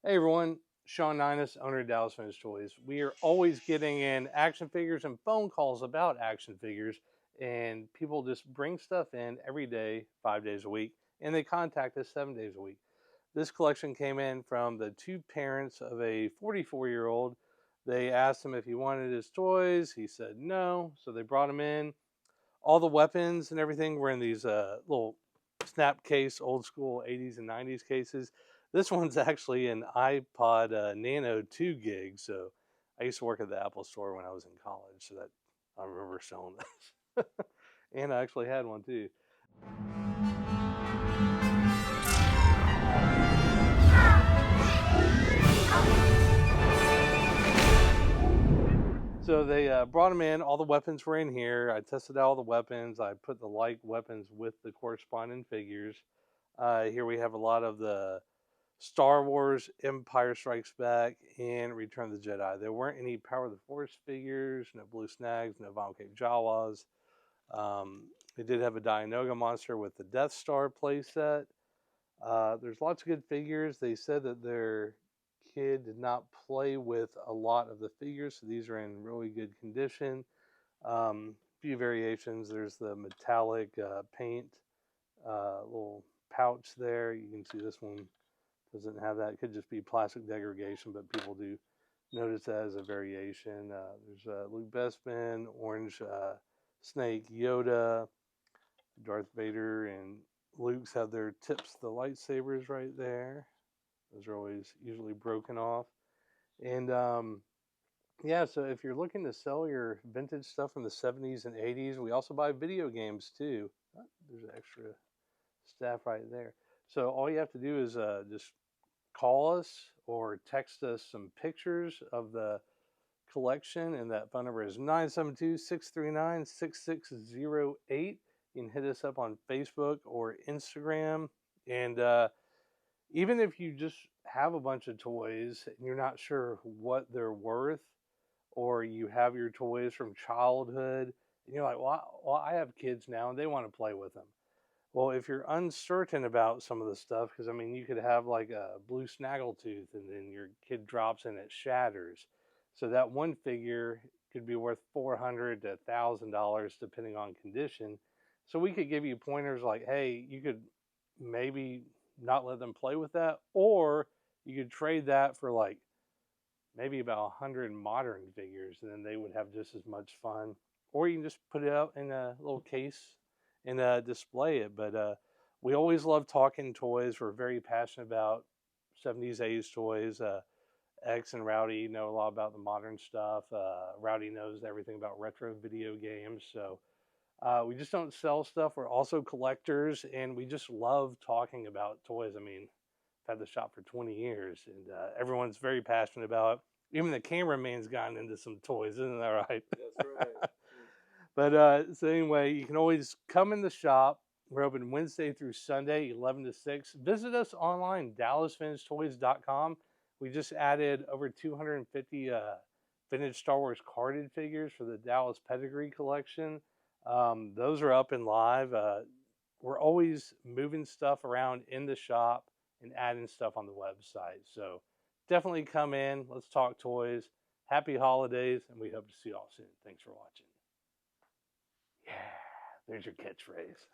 Hey everyone, Sean Ninus, owner of Dallas Vintage Toys. We are always getting in action figures and phone calls about action figures, and people just bring stuff in every day, 5 days a week, and they contact us 7 days a week. This collection came in from the two parents of a 44-year-old. They asked him if he wanted his toys. He said no, so they brought him in. All the weapons and everything were in these little snap case, old school 80s and 90s cases. This one's actually an iPod Nano 2 gig. So I used to work at the Apple store when I was in college, so that I remember selling this. And I actually had one too. So they brought them in. All the weapons were in here. I tested out all the weapons. I put the like weapons with the corresponding figures. Here we have a lot of the Star Wars, Empire Strikes Back, and Return of the Jedi. There weren't any Power of the Force figures, no Blue Snags, no Vinyl Cape Jawas. They did have a Dianoga monster with the Death Star playset. There's lots of good figures. They said that their kid did not play with a lot of the figures, so these are in really good condition. Few variations. There's the metallic paint little pouch there. You can see this one doesn't have that. It could just be plastic degradation, but people do notice that as a variation. There's Luke Bespin, Orange Snake, Yoda, Darth Vader, and Luke's have their tips, the lightsabers right there. Those are always usually broken off. And yeah, so if you're looking to sell your vintage stuff from the 70s and 80s, we also buy video games too. There's extra staff right there. So all you have to do is just call us or text us some pictures of the collection, and that phone number is 972-639-6608. You can hit us up on Facebook or Instagram. And even if you just have a bunch of toys and you're not sure what they're worth, or you have your toys from childhood and you're like, well, I have kids now and they want to play with them. Well, if you're uncertain about some of the stuff, because I mean, you could have like a blue snaggletooth and then your kid drops and it shatters. So that one figure could be worth $400 to $1,000 depending on condition. So we could give you pointers like, hey, you could maybe not let them play with that, or you could trade that for like maybe about 100 modern figures, and then they would have just as much fun. Or you can just put it out in a little case and display it. But we always love talking toys. We're very passionate about 70s, 80s toys. X and Rowdy know a lot about the modern stuff. Rowdy knows everything about retro video games. So we just don't sell stuff. We're also collectors, and we just love talking about toys. I mean, I've had the shop for 20 years, and everyone's very passionate about it. Even the cameraman's gotten into some toys, isn't that right? That's right. But so anyway, you can always come in the shop. We're open Wednesday through Sunday, 11 to 6. Visit us online, DallasVintageToys.com. We just added over 250 vintage Star Wars carded figures for the Dallas Pedigree collection. Those are up and live. We're always moving stuff around in the shop and adding stuff on the website. So definitely come in. Let's talk toys. Happy holidays, and we hope to see you all soon. Thanks for watching. Yeah, there's your catchphrase.